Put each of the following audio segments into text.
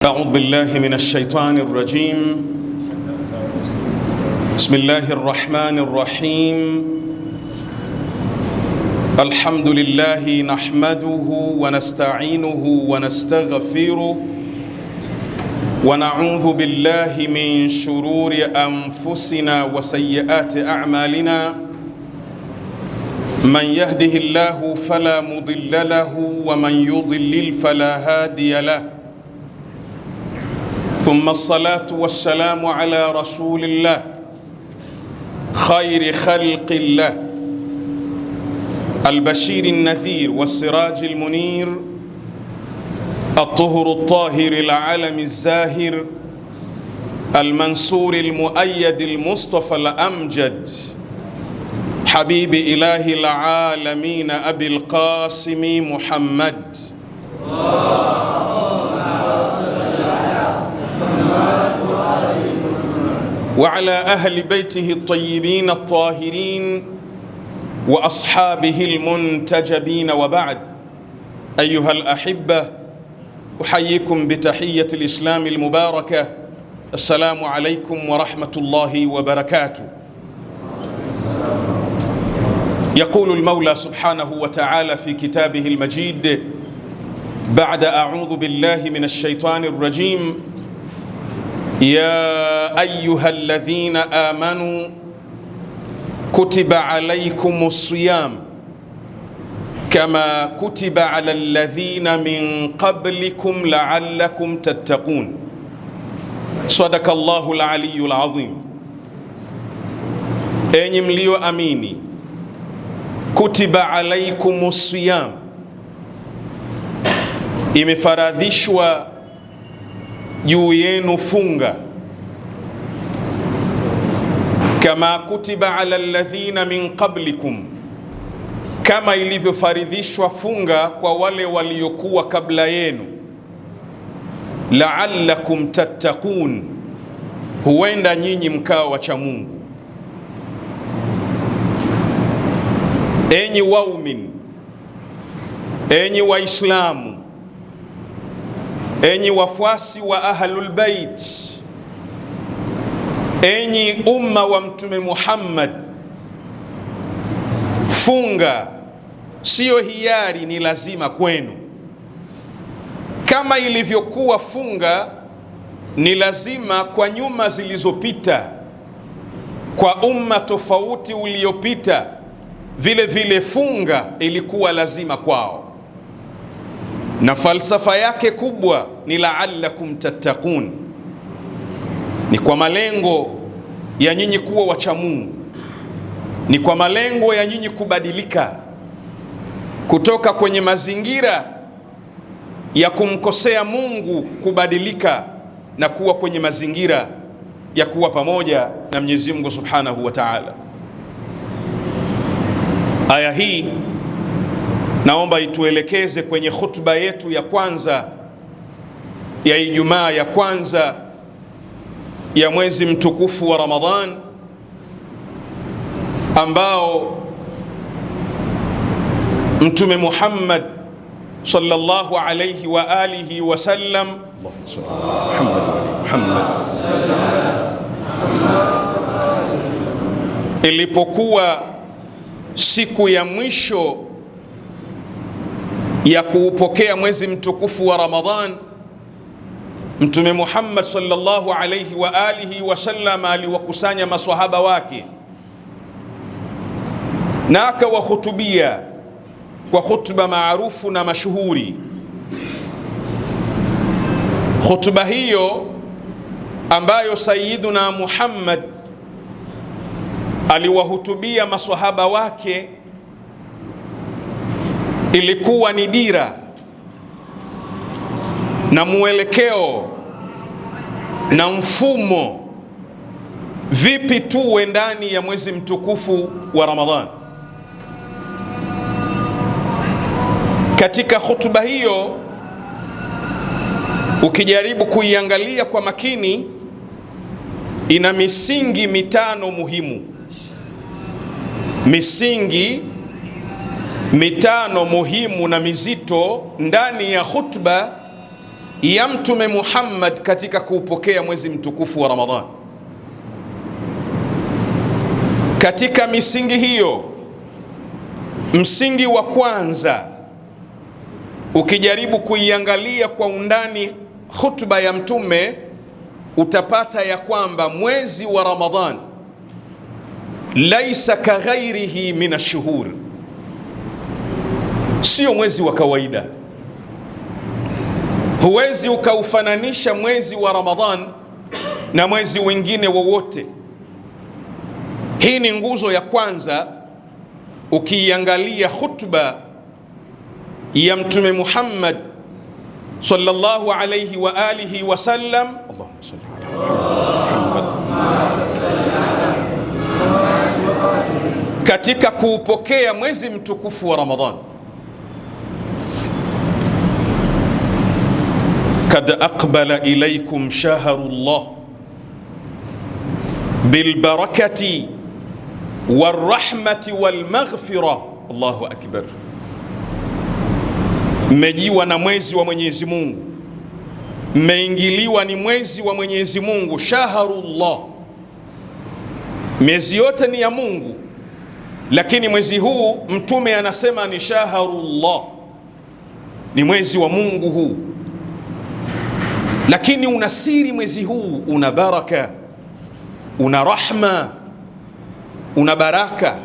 أعوذ بالله من الشيطان الرجيم. بسم الله الرحمن الرحيم. الحمد لله نحمده ونستعينه ونستغفره ونعوذ بالله من شرور أنفسنا وسيئات أعمالنا. من يهده الله فلا مضل له ومن يضلل فلا هادي له. ثم الصلاة والسلام على رسول الله خير خلق الله البشير النذير والسراج المنير الطهر الطاهر العالم الزاهر المنصور المؤيد المصطفى الأمجد حبيب إله العالمين أبي القاسم محمد وعلى أهل بيته الطيبين الطاهرين وأصحابه المنتجبين. وبعد، أيها الأحبة، أحييكم بتحية الإسلام المباركة. السلام عليكم ورحمة الله وبركاته. يقول المولى سبحانه وتعالى في كتابه المجيد بعد أعوذ بالله من الشيطان الرجيم: يا أيها الذين آمنوا كتب عليكم الصيام كما كتب على الذين من قبلكم لعلكم تتقون. صدق الله العلي العظيم. Enyi mlioamini, kutiba alaikumus siyam, imefaradhishwa juu yenu funga, kama kutiba ala alladhina min qablikum, kama ilivyofaridhishwa funga kwa wale waliokuwa kabla yenu, la'allakum tattaqun, huenda nyinyi mkao wacha Mungu. Enyi waumini, enyi waislamu, enyi wafuasi wa ahlul bait, enyi umma wa Mtume Muhammad, funga siyo hiari, ni lazima kwenu. Kama ilivyokuwa funga ni lazima kwa nyuma zilizopita, kwa umma tofauti uliopita, vile vile funga ilikuwa lazima kwao, na falsafa yake kubwa ni la'allakum tattaqun, ni kwa malengo ya nyinyi kuwa wacha Mungu, ni kwa malengo ya nyinyi kubadilika kutoka kwenye mazingira ya kumkosea Mungu, kubadilika na kuwa kwenye mazingira ya kuwa pamoja na Mwenyezi Mungu Subhanahu wa Ta'ala. Aya hii naomba ituelekeze kwenye khutba yetu ya kwanza ya Ijumaa ya kwanza ya mwezi mtukufu wa Ramadhan, ambao Mtume Muhammad sallallahu alayhi wa alihi wa sallam ilipokuwa siku ya mwisho ya kuupokea mwezi mtukufu wa Ramadhan, Mtume Muhammad sallallahu alayhi wa alihi wa sallam aliwakusanya maswahaba wake na akawahutubia kwa khutba maarufu na mashuhuri. Khutba hiyo ambayo Sayyiduna Muhammad aliwahutubia maswahaba wake ilikuwa ni dira na mwelekeo na mfumo, vipi tuwe ndani ya mwezi mtukufu wa Ramadhan. Katika khutba hiyo ukijaribu kuiangalia kwa makini, ina misingi mitano muhimu, misingi mitano muhimu na mizito ndani ya khutba ya Mtume Muhammad katika kuupokea mwezi mtukufu wa Ramadhan. Katika misingi hiyo, msingi wa kwanza, ukijaribu kuiangalia kwa undani khutba ya Mtume, utapata ya kwamba mwezi wa Ramadhan laisa kaghairihi min ashhur, sio mwezi wa kawaida. Huwezi ukaufananisha mwezi wa Ramadhan na mwezi wengine wowote. Hii ni nguzo ya kwanza. Ukiangalia khutba ya Mtume Muhammad sallallahu alayhi wa alihi wa sallam, Allahumma salli ala Muhammad, katika kuupokea mwezi mtukufu wa Ramadhan, kad aqbala ilaykum shahrullah bilbarakati warahmati walmaghfira. Allahu akbar. Mmejiwa na mwezi wa Mwenyezi Mungu, mmeingiliwa ni mwezi wa Mwenyezi Mungu. Shahrullah, miezi yote ni ya Mungu, lakini mwezi huu Mtume anasema ni shahrullah, ni mwezi wa Mungu huu. Lakini una siri mwezi huu, una baraka, una rahma, una baraka,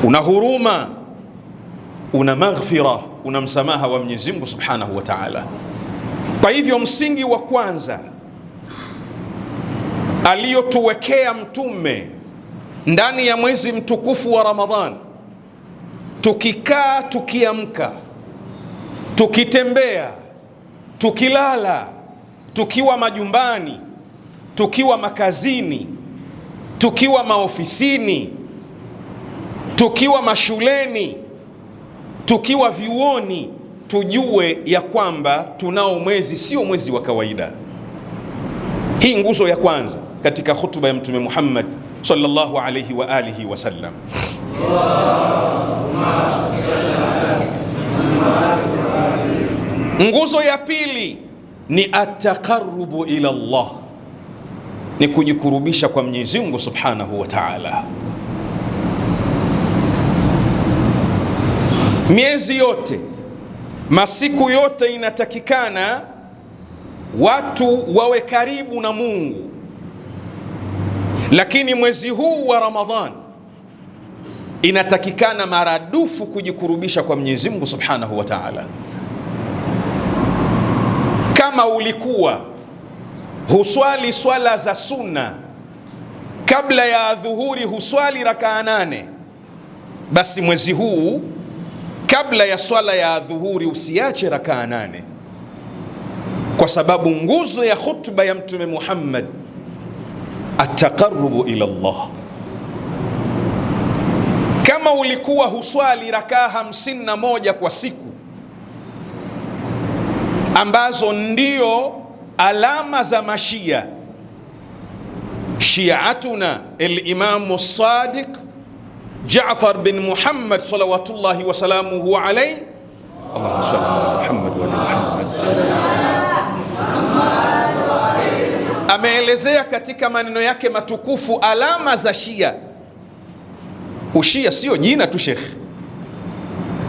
una huruma, una maghfira, una msamaha wa Mwenyezi Mungu Subhanahu wa Ta'ala. Kwa hivyo msingi wa kwanza aliyotuwekea Mtume ndani ya mwezi mtukufu wa Ramadhan, tukikaa, tukiamka, tukitembea, tukilala, tukiwa majumbani, tukiwa makazini, tukiwa maofisini, tukiwa mashuleni, tukiwa vyuoni, tujue ya kwamba tunao mwezi, sio mwezi wa kawaida. Hii nguzo ya kwanza katika khutba ya Mtume Muhammad sallallahu alayhi wa alihi wa sallam. Nguzo ya pili ni ataqarrubu ila Allah, ni kujikurubisha kwa Mwenyezi Mungu Subhanahu wa Ta'ala. Miezi yote, masiku yote, inatakikana watu wawe karibu na Mungu, lakini mwezi huu wa Ramadhan inatakikana maradufu kujikurubisha kwa Mwenyezi Mungu Subhanahu wa Ta'ala. Kama ulikuwa huswali swala za sunna kabla ya dhuhuri, huswali rakaa 8, basi mwezi huu kabla ya swala ya dhuhuri usiache rakaa 8, kwa sababu nguzo ya khutba ya Mtume Muhammad ataqarrubu ila Allah. Kama ulikuwa huswali rakaa 51 kwa siku, ambazo ndio alama za mashia, shiatuna al-Imamu Sadiq Jaafar bin Muhammad salawatullahi wa salamuhu alayhi, Allahumma salli ala Muhammad wa ala Muhammad, ameelezea katika maneno yake matukufu alama za Shia. Ushia sio jina tu Sheikh,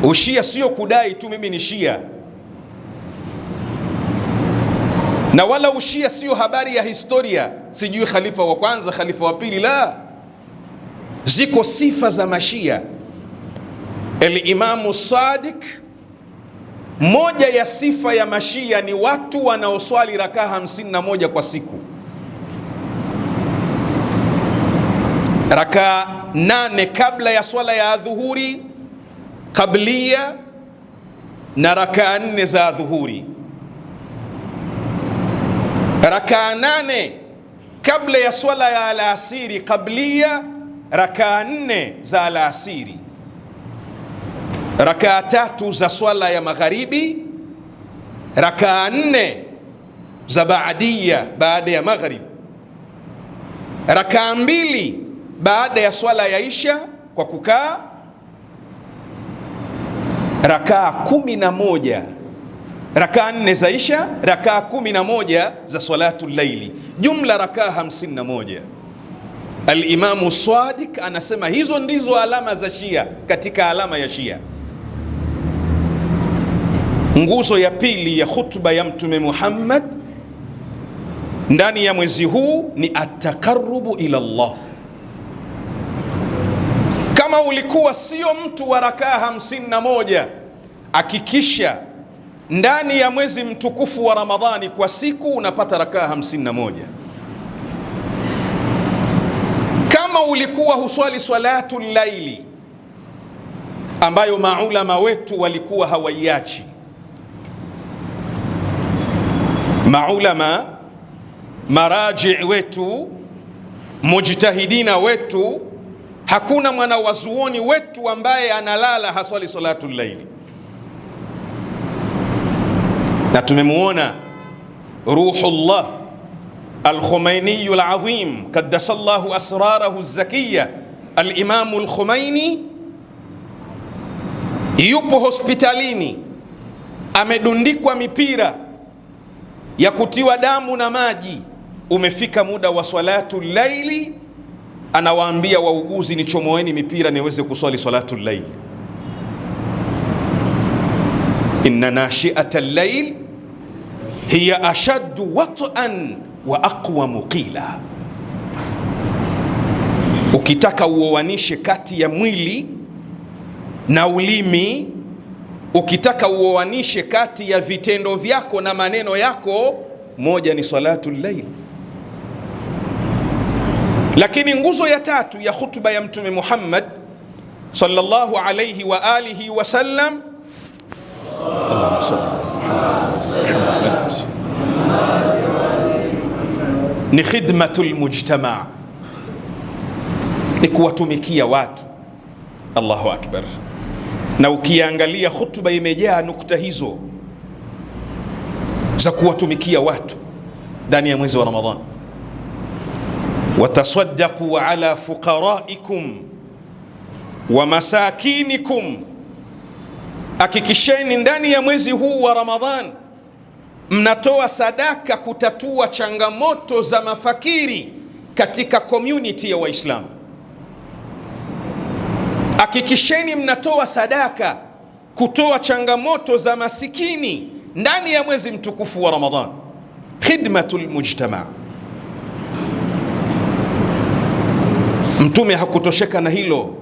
ushia sio kudai tu mimi ni Shia, na wala ushia sio habari ya historia, sijui khalifa wa kwanza, khalifa wa pili. La, ziko sifa za mashia. Al-Imamu Sadiq, moja ya sifa ya mashia ni watu wanaoswali rakaa 51 kwa siku, rakaa 8 kabla ya swala ya dhuhuri kablia, na rakaa 4 za dhuhuri, rakaa 8 kabla ya swala ya alasiri kablia, rakaa 4 za alasiri, rakaa 3 za swala ya magharibi, rakaa 4 za baadia baada ya maghrib, rakaa 2 baada ya swala ya isha kwa kukaa, rakaa 11 rakaa 4 za isha, rakaa 11 za salatu laili, jumla rakaa 51. Al-Imamu Sadiq anasema hizo ndizo alama za Shia. Katika alama ya Shia, nguzo ya pili ya khutba ya Mtume Muhammad ndani ya mwezi huu ni ataqarrubu ila Allah. Kama ulikuwa sio mtu wa rakaa 51, hakikisha ndani ya mwezi mtukufu wa Ramadhani kwa siku unapata rakaa 51. Kama ulikuwa huswali salatu laili ambayo maulama wetu walikuwa hawaiachi, maulama maraji wetu, mujtahidina wetu, hakuna mwana wazuoni wetu ambaye analala haswali salatu laili. Na tumemuona Ruhullah Al-Khumaini Al-Azim kaddasallahu asrarahu zakiya, Al-Imamu Al-Khumaini yupo hospitalini, amedundikwa mipira ya kutiwa damu na maji. Umefika muda wa salatu laili, anawaambia wauguzi, nichomoeni mipira niweze kuswali salatu laili. Inna nashi'ata al-layl hiya ashaddu wat'an wa aqwamu qila. Ukitaka uoanishe kati ya mwili na ulimi, ukitaka uoanishe kati ya vitendo vyako na maneno yako, moja ni salatu layl. Lakini nguzo ya tatu ya khutba ya Mtume Muhammad sallallahu alayhi wa alihi wa sallam, Allahumma salli ala Muhammad, ni khidmatul mujtama, ni kuwatumikia watu. Allahu akbar. Na ukiangalia khutba imejaa nukta hizo za kuwatumikia watu ndani ya mwezi wa Ramadhan. Watasaddaqu ala fuqaraikum wa masakinikum, hakikisheni ndani ya mwezi huu wa Ramadhan mnatoa sadaka kutatua changamoto za mafakiri katika community ya Waislamu. Hakikisheni mnatoa sadaka kutoa changamoto za masikini ndani ya mwezi mtukufu wa Ramadhan. Khidmatul mujtama. Mtume hakutosheka na hilo,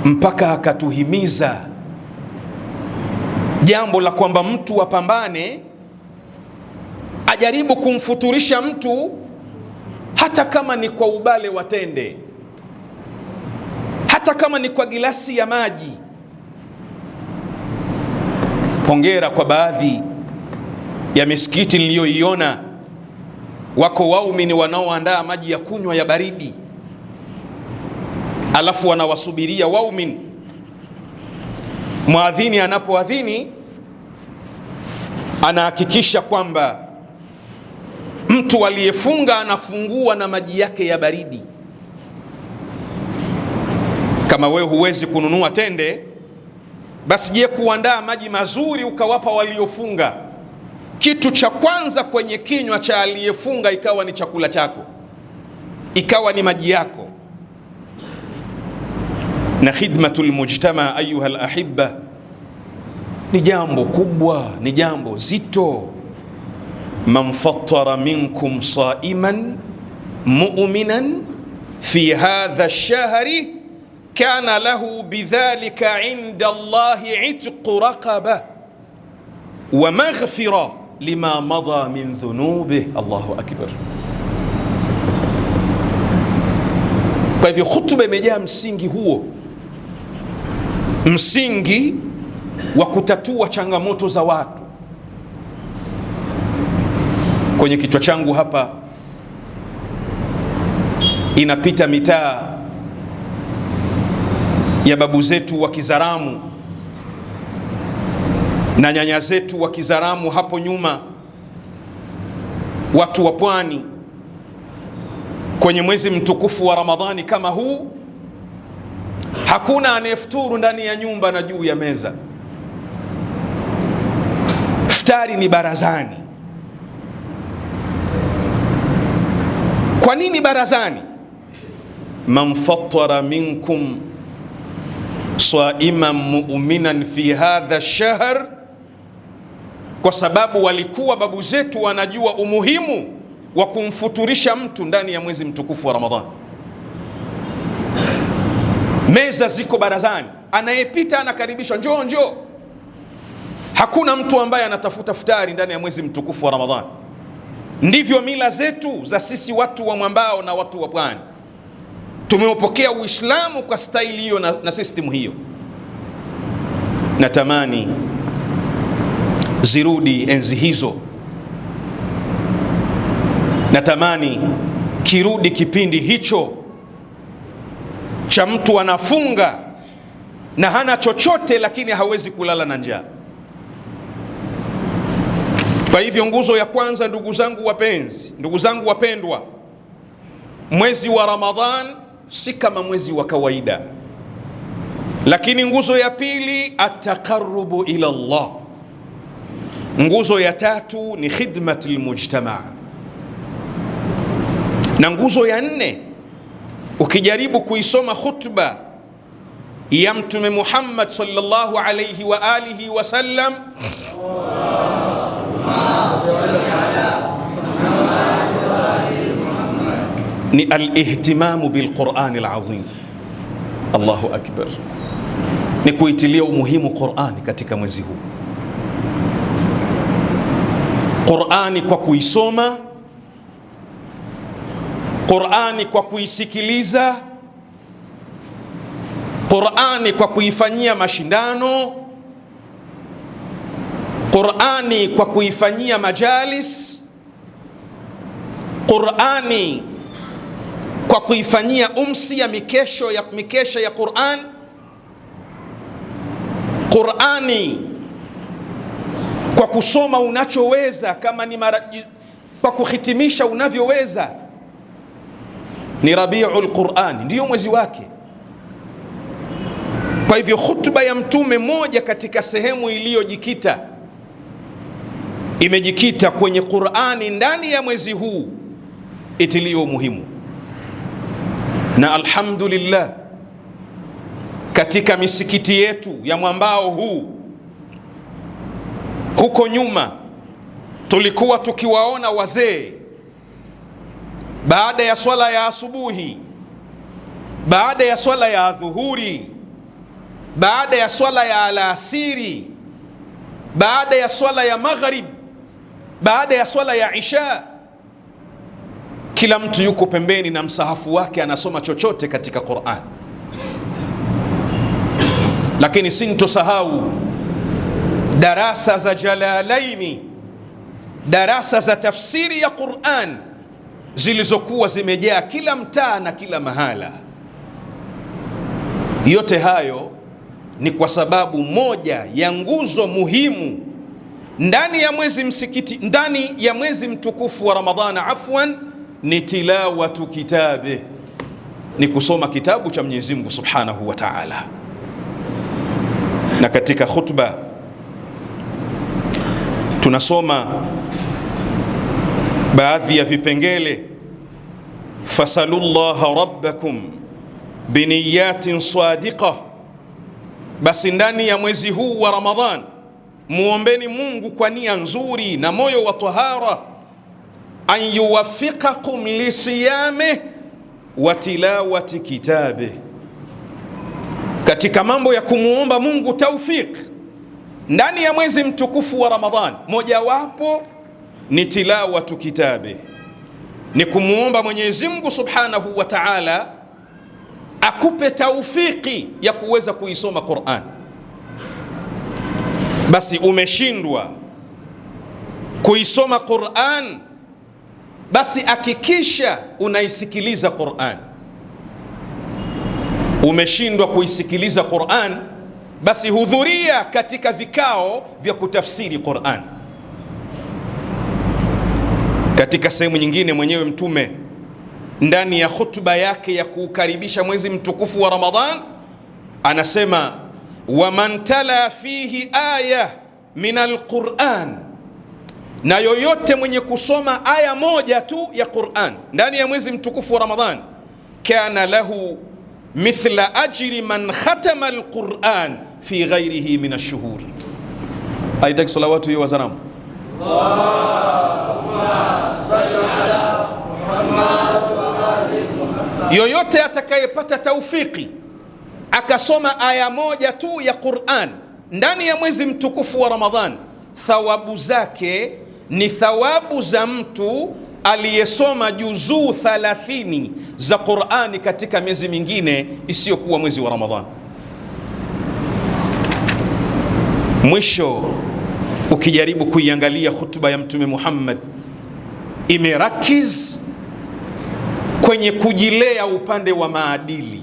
mpaka akatuhimiza jambo la kwamba mtu apambane, ajaribu kumfuturisha mtu hata kama ni kwa ubale wa tende, hata kama ni kwa gilasi ya maji. Hongera kwa baadhi ya misikiti niliyoiona, wako waumini wanaoandaa maji ya kunywa ya baridi, alafu wanawasubiria waumini. Muadhini anapoadhini anahakikisha kwamba mtu aliyefunga anafungua na maji yake ya baridi. Kama wewe huwezi kununua tende, basi je kuandaa maji mazuri ukawapa waliofunga. Kitu cha kwanza kwenye kinywa cha aliyefunga ikawa ni chakula chako, ikawa ni maji yako. Na khidmatul mujtama ayuha alahibba ni jambo kubwa, ni jambo zito. Man fattara minkum saiman mu'minan fi hadha ash-shahri kana lahu bidhalika inda Allahi itqu raqaba wa maghfira lima madha min dhunubih. Allahu akbar. Kwa hivyo khutba imejaa msingi huo, msingi wa kutatua changamoto za watu. Kwenye kichwa changu hapa inapita mitaa ya babu zetu wa Kizaramu na nyanya zetu wa Kizaramu hapo nyuma, watu wa pwani. Kwenye mwezi mtukufu wa Ramadhani kama huu, hakuna anayefuturu ndani ya nyumba na juu ya meza. Iftari ni barazani. Kwa nini barazani? Man fattara minkum saiman mu'minan fi hadha ash-shahr, kwa sababu walikuwa babu zetu wanajua umuhimu wa kumfuturisha mtu ndani ya mwezi mtukufu wa Ramadhani. Meza ziko barazani, anayepita anakaribishwa, njoo njoo. Hakuna mtu ambaye anatafuta futari ndani ya mwezi mtukufu wa Ramadhani. Ndivyo mila zetu za sisi watu wa mwambao na watu wa pwani. Tumeupokea Uislamu kwa staili hiyo na system hiyo. Natamani zirudi enzi hizo. Natamani kirudi kipindi hicho cha mtu anafunga na hana chochote, lakini hawezi kulala na njaa. Kwa hivyo nguzo ya kwanza, ndugu zangu wapenzi, ndugu zangu wapendwa, mwezi wa Ramadhan si kama mwezi wa kawaida. Lakini nguzo ya pili, ataqarrubu ila Allah. Nguzo ya tatu ni khidmatul mujtama. Na nguzo ya nne, ukijaribu kuisoma khutba ya Mtume Muhammad sallallahu alayhi wa alihi wasallam, ni al-ihtimamu bil-Qur'an al-azim. Allahu akbar. Ni kuitilia umuhimu Qur'ani katika mwezi huu. Qur'ani kwa kuisoma, Qur'ani kwa kuisikiliza, Qur'ani kwa kuifanyia mashindano, Qur'ani kwa kuifanyia majalis, Qur'ani kwa kuifanyia umsia, mikesha ya Qur'an, Qur'ani kwa kusoma unachoweza, kama ni kwa kuhitimisha unavyoweza. Ni Rabiul Qur'an, ndiyo mwezi wake. Kwa hivyo khutba ya Mtume, moja katika sehemu iliyojikita, imejikita kwenye Qur'ani ndani ya mwezi huu, itilio muhimu. Na alhamdulillah, katika misikiti yetu ya mwambao huu, huko nyuma tulikuwa tukiwaona wazee baada ya swala ya asubuhi, baada ya swala ya dhuhuri, baada ya swala ya alasiri, baada ya swala ya maghrib, baada ya swala ya isha, kila mtu yuko pembeni na msahafu wake anasoma chochote katika Qur'an. Lakini sintosahau darasa za Jalalaini, darasa za tafsiri ya Qur'an zilizokuwa zimejaa kila mtaa na kila mahala. Yote hayo ni kwa sababu moja ya nguzo muhimu ndani ya mwezi mtukufu wa Ramadhana, afwan, ni tilawatu kitabe, ni kusoma kitabu cha Mwenyezi Mungu Subhanahu wa Ta'ala. Na katika khutba tunasoma baadhi ya vipengele, fasalullaha rabbakum biniyatin sadiqa. Basi ndani ya mwezi huu wa Ramadhan muombeni Mungu kwa nia nzuri na moyo wa tahara, an yuwaffiqakum lisiyame wa tilawati kitabe. Katika mambo ya kumuomba Mungu tawfik ndani ya mwezi mtukufu wa Ramadhan, mojawapo ni tilawatu kitabe, ni kumuomba Mwenyezi Mungu Subhanahu wa Ta'ala akupe taufiki ya kuweza kuisoma Qur'an. Basi umeshindwa kuisoma Qur'an, basi hakikisha unaisikiliza Qur'an. Umeshindwa kuisikiliza Qur'an, basi hudhuria katika vikao vya kutafsiri Qur'an. Katika sehemu nyingine mwenyewe Mtume ndani ya khutba yake ya kukaribisha mwezi mtukufu wa Ramadhan anasema, waman tala fihi aya min alquran Na yoyote mwenye kusoma aya moja tu ya Qur'an ndani ya mwezi mtukufu wa Ramadhan, kana lahu mithla ajri man khatama alquran fi ghairihi min ash-shuhur. Aitaki salawatu hiyo wazanamu. Allahumma salli ala Muhammad wa ali Muhammad. Yoyote atakayepata taufiki akasoma aya moja tu ya Qur'an ndani ya mwezi mtukufu wa Ramadhan, thawabu zake ni thawabu za mtu aliyesoma juzuu 30 za Qur'ani katika miezi mingine isiyokuwa mwezi wa Ramadhan. Mwisho, ukijaribu kuiangalia hutuba ya Mtume Muhammad, imerakiz kwenye kujilea upande wa maadili,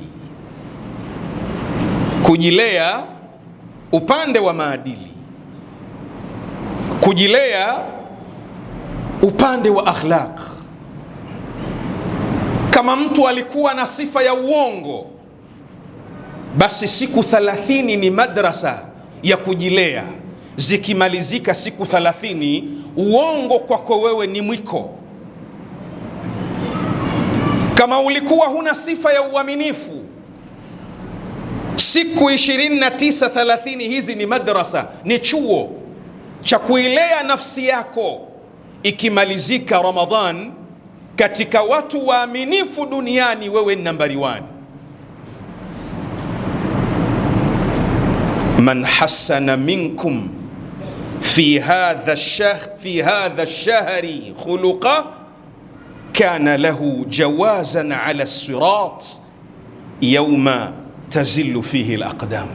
kujilea upande wa maadili, kujilea upande wa akhlaq. Kama mtu alikuwa na sifa ya uongo, basi siku 30 ni madrasa ya kujilea. Zikimalizika siku 30, uongo kwako wewe ni mwiko. Kama ulikuwa huna sifa ya uaminifu, siku 29 30 hizi ni madrasa, ni chuo cha kuilea nafsi yako. Ikimalizika Ramadhan, katika watu waaminifu duniani wewe ni nambari 1. Man hassana minkum fi hadha ash-shahri khuluqa kana lahu jawazan ala as-sirat yawma tazillu fihi al-aqdam.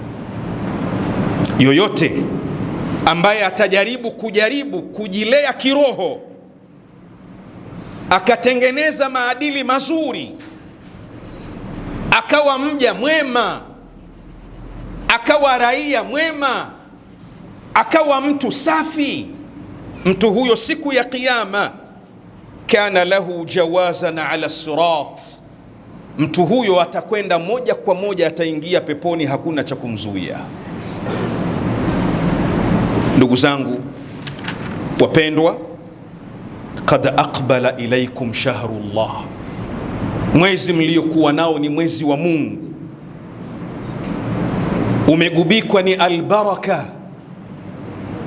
Yoyote ambaye atajaribu kujilea kiroho, akatengeneza maadili mazuri, akawa mja mwema, akawa raia mwema, akawa mtu safi, mtu huyo siku ya Kiyama kana lahu jawazan ala sirat, mtu huyo atakwenda moja kwa moja, ataingia peponi, hakuna cha kumzuia. Ndugu zangu wapendwa, qad aqbala ilaykum shahrullah, mwezi mliokuwa nao ni mwezi wa Mungu, umegubikwa ni albaraka,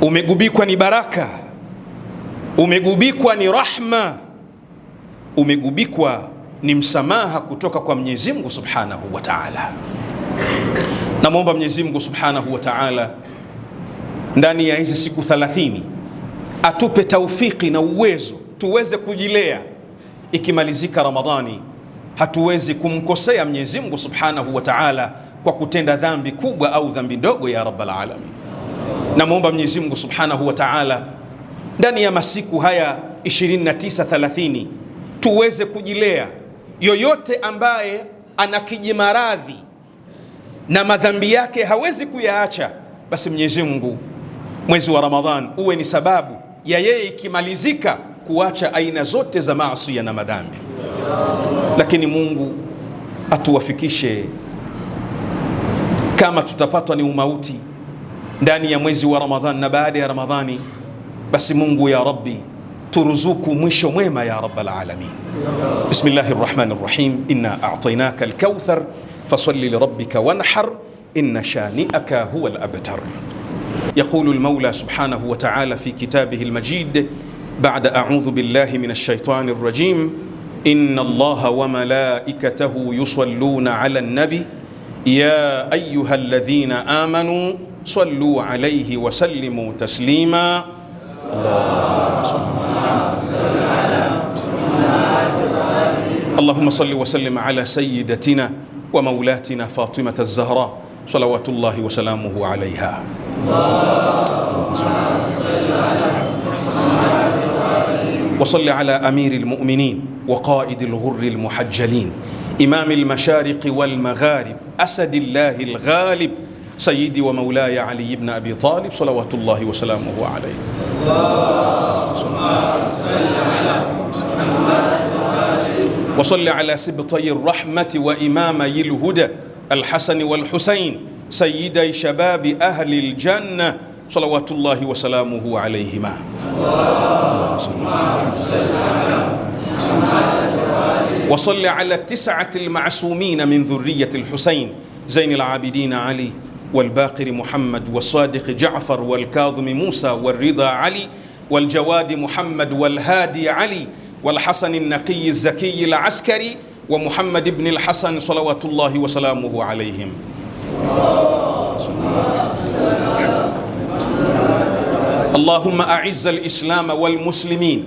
umegubikwa ni baraka, umegubikwa ni rahma, umegubikwa ni msamaha kutoka kwa Mwenyezi Mungu Subhanahu wa Ta'ala. Namuomba Mwenyezi Mungu Subhanahu wa Ta'ala ndani ya hizi siku 30 atupe taufiki na uwezo tuweze kujilea. Ikimalizika Ramadhani, hatuwezi kumkosea Mwenyezi Mungu Subhanahu wa Ta'ala kwa kutenda dhambi kubwa au dhambi ndogo, ya Rabbal Alamin. Namuomba Mwenyezi Mungu Subhanahu wa Ta'ala ndani ya masiku haya 29 30 tuweze kujilea. Yoyote ambaye ana kijimaradhi na madhambi yake hawezi kuyaacha, basi Mwenyezi Mungu mwezi wa Ramadhan uwe ni sababu ya yeye ikimalizika kuacha aina zote za maasi na madhambi. Lakini Mungu atuwafikishe. Kama tutapatwa ni umauti ndani ya mwezi wa Ramadhan na baada ya Ramadhani, basi Mungu ya Rabbi turuzuku mwisho mwema, ya Rabbal Alamin. Bismillahir Rahmanir Rahim. Inna a'tainaka al-kauthar fasalli li rabbika wanhar inna shani'aka huwa al-abtar. يقول المولى سبحانه وتعالى في كتابه المجيد بعد أعوذ بالله من الشيطان الرجيم: إن الله وملائكته يصلون على النبي يا أيها الذين آمنوا صلوا عليه وسلموا تسليما. اللهم صل وسلم على سيدتنا ومولاتنا فاطمة الزهراء صلوات الله وسلامه عليها. وصل على أمير المؤمنين وقائد الغر المحجلين إمام المشارق والمغارب أسد الله الغالب سيدي ومولاي علي بن أبي طالب صلوات الله وسلامه عليه. وصل على سبطي الرحمة وإمامي الهدى الحسن والحسين سيدي شباب أهل الجنة صلوات الله وسلامه عليهما. وصل على التسعة المعصومين من ذرية الحسين زين العابدين علي والباقر محمد والصادق جعفر والكاظم موسى والرضا علي والجواد محمد والهادي علي والحسن النقي الزكي العسكري ومحمد بن الحسن صلوات الله وسلامه عليهم. اللهم أعز الإسلام والمسلمين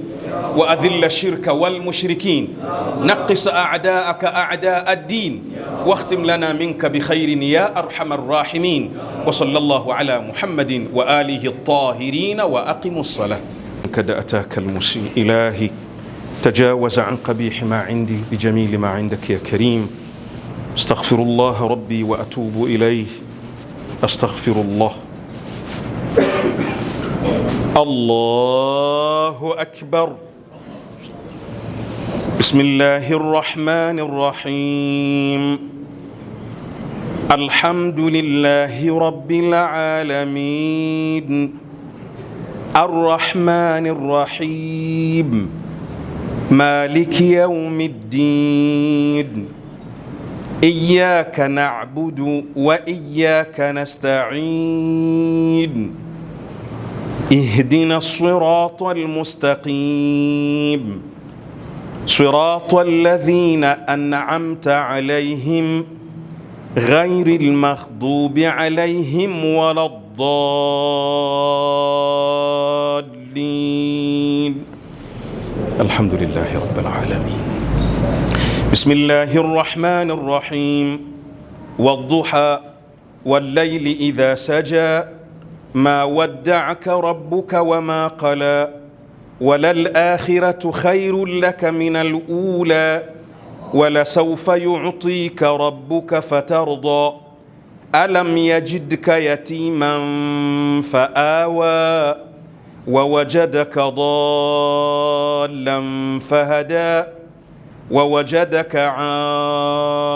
وأذل الشرك والمشركين، نقص أعداءك أعداء الدين، واختم لنا منك بخير يا أرحم الراحمين. وصلى الله على محمد وآله الطاهرين وأقم الصلاة. قد أتاك المسيء إلهي، تجاوز عن قبيح ما عندي بجميل ما عندك يا كريم. استغفر الله ربي وأتوب إليه. أستغفر الله. الله أكبر. بسم الله الرحمن الرحيم. الحمد لله رب العالمين، الرحمن الرحيم، مالك يوم الدين، إياك نعبد وإياك نستعين، اهدنا الصراط المستقيم، صراط الذين أنعمت عليهم غير المغضوب عليهم ولا الضالين. الحمد لله رب العالمين. بسم الله الرحمن الرحيم. والضحى والليل إذا سجى، ما ودعك ربك وما قلى، وللآخرة خير لك من الأولى، ولسوف يعطيك ربك فترضى. ألم يجدك يتيما فآوى، ووجدك ضالا فهدى، ووجدك عائلا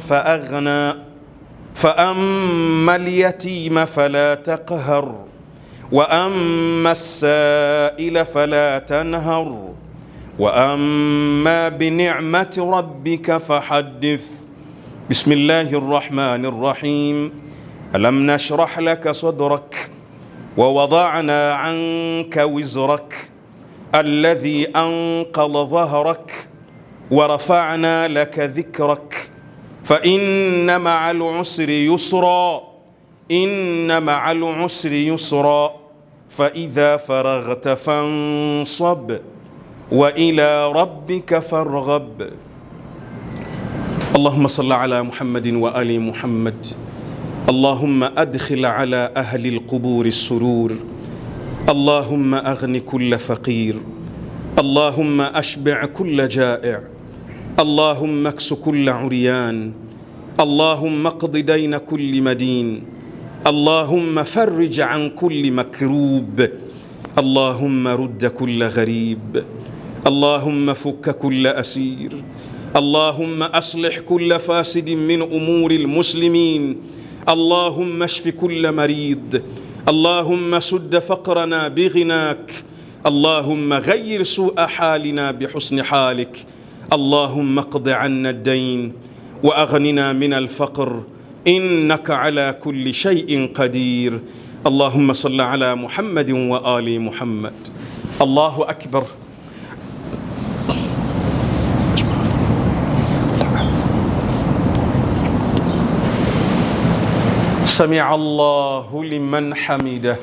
فأغنى. فأما اليتيم فلا تقهر، وأما السائل فلا تنهر، وأما بنعمة ربك فحدث. بسم الله الرحمن الرحيم. ألم نشرح لك صدرك، ووضعنا عنك وزرك الذي أنقض ظهرك، ورفعنا لك ذكرك، فإن مع العسر يسرا، إن مع العسر يسرا، فإذا فرغت فانصب، وإلى ربك فارغب. اللهم صل على محمد وآل محمد. اللهم أدخل على أهل القبور السرور، اللهم أغن كل فقير، اللهم أشبع كل جائع، اللهم اكس كل عريان، اللهم اقض دين كل مدين، اللهم فرج عن كل مكروب، اللهم رد كل غريب، اللهم فك كل أسير، اللهم أصلح كل فاسد من أمور المسلمين، اللهم اشف كل مريض، اللهم سد فقرنا بغناك، اللهم غير سوء حالنا بحسن حالك، اللهم اقض عنا الدين وأغننا من الفقر، إنك على كل شيء قدير. اللهم صل على محمد وآل محمد. الله أكبر. سمع الله لمن حمده.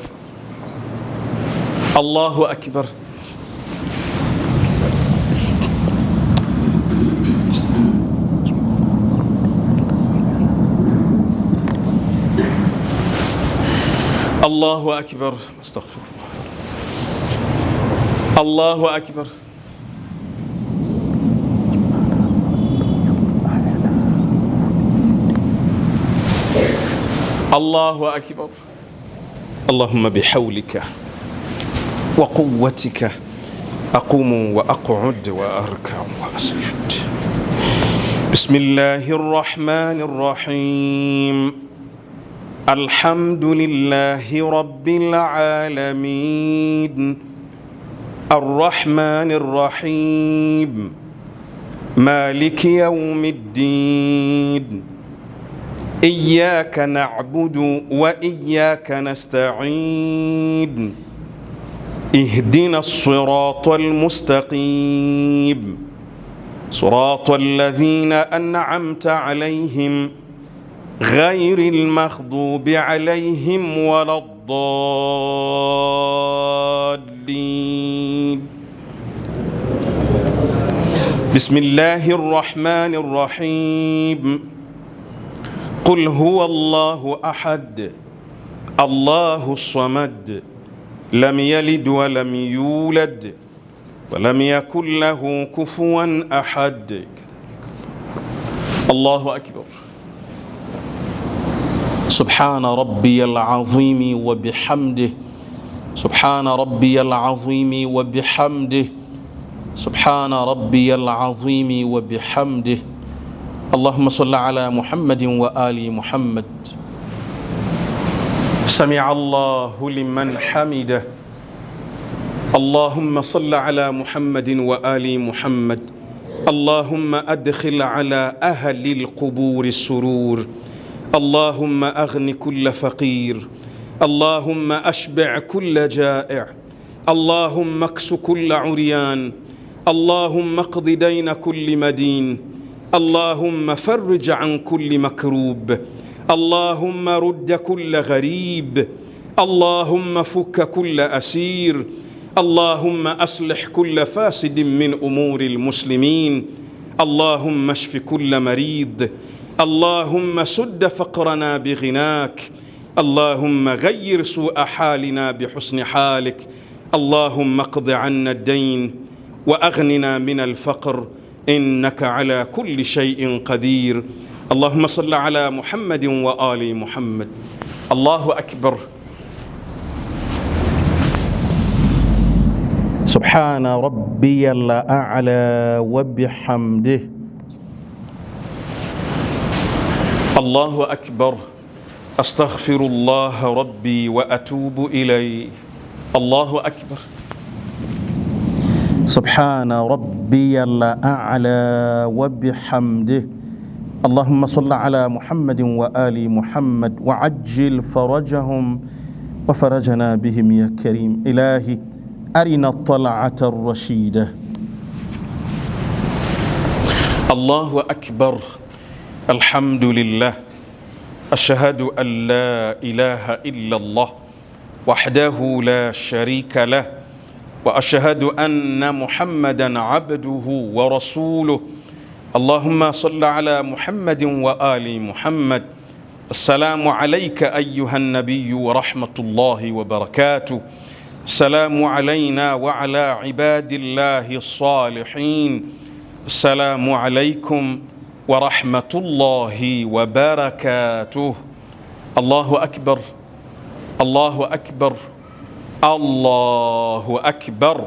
الله أكبر. الله أكبر. استغفر الله. الله أكبر. الله أكبر. اللهم بحولك وقوتك أقوم وأقعد وأركع وأسجد. بسم الله الرحمن الرحيم. الحمد لله رب العالمين الرحمن الرحيم مالك يوم الدين إياك نعبد وإياك نستعين اهدنا الصراط المستقيم صراط الذين أنعمت عليهم غير المغضوب عليهم ولا الضالين. بسم الله الرحمن الرحيم. قل هو الله أحد الله الصمد لم يلد ولم يولد ولم يكن له كفوا أحد. الله أكبر. سبحان ربي العظيم وبحمده سبحان ربي العظيم وبحمده سبحان ربي العظيم وبحمده. اللهم صل على محمد وآل محمد. سمع الله لمن حمده. اللهم صل على محمد وآل محمد. اللهم أدخل على أهل القبور السرور. اللهم أغن كل فقير. اللهم أشبع كل جائع. اللهم اكس كل عريان. اللهم اقض دين كل مدين. اللهم فرج عن كل مكروب. اللهم رد كل غريب. اللهم فك كل أسير. اللهم أصلح كل فاسد من أمور المسلمين. اللهم اشف كل مريض. اللهم سد فقرنا بغناك. اللهم غير سوء حالنا بحسن حالك. اللهم اقض عنا الدين وأغننا من الفقر إنك على كل شيء قدير. اللهم صل على محمد وآل محمد. الله أكبر. سبحان ربي الأعلى وبحمده. الله أكبر. أستغفر الله ربي وأتوب إليه. الله أكبر. سبحان ربي الأعلى وبحمده. اللهم صل على محمد وآل محمد وعجل فرجهم وفرجنا بهم يا كريم. إلهي أرنا الطلعة الرشيدة. الله أكبر. الحمد لله. أشهد أن لا إله إلا الله وحده لا شريك له وأشهد أن محمدًا عبده ورسوله. اللهم صل على محمد وآل محمد. السلام عليك أيها النبي ورحمة الله وبركاته. السلام علينا وعلى عباد الله الصالحين. السلام عليكم ورحمة الله وبركاته. الله أكبر. الله أكبر. الله أكبر.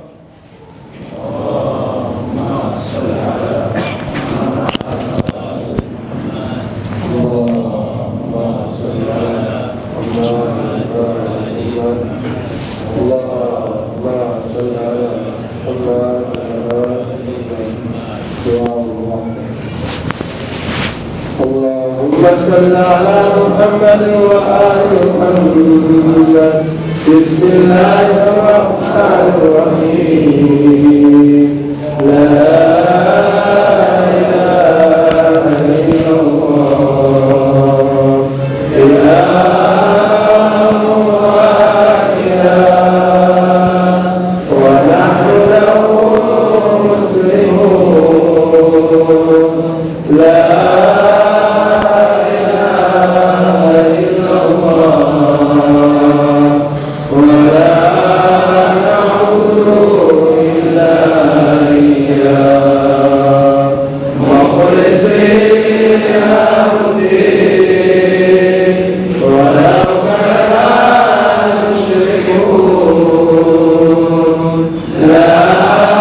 اللهم صل على اللهم صل على اللهم صل على محمد وآل محمد. بسم الله الرحمن الرحيم. لا إله إلا الله إله واحد ونحن له مسلمون. لا لا